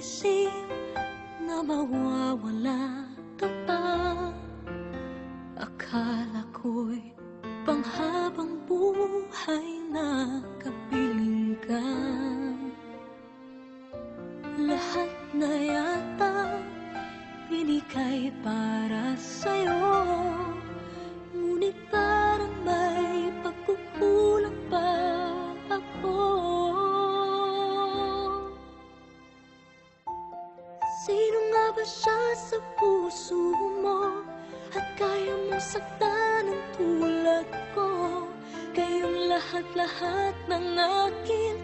iniisip na mawawala ka pa. Akala ko'y panghabang buhay na kapiling ka. Lahat na yata binigay para sa'yo, ngunit parang may pagkukulang pa ako. Sino nga ba siya sa puso mo at kaya mo saktan ng tulad ko? Kayong lahat-lahat ng akin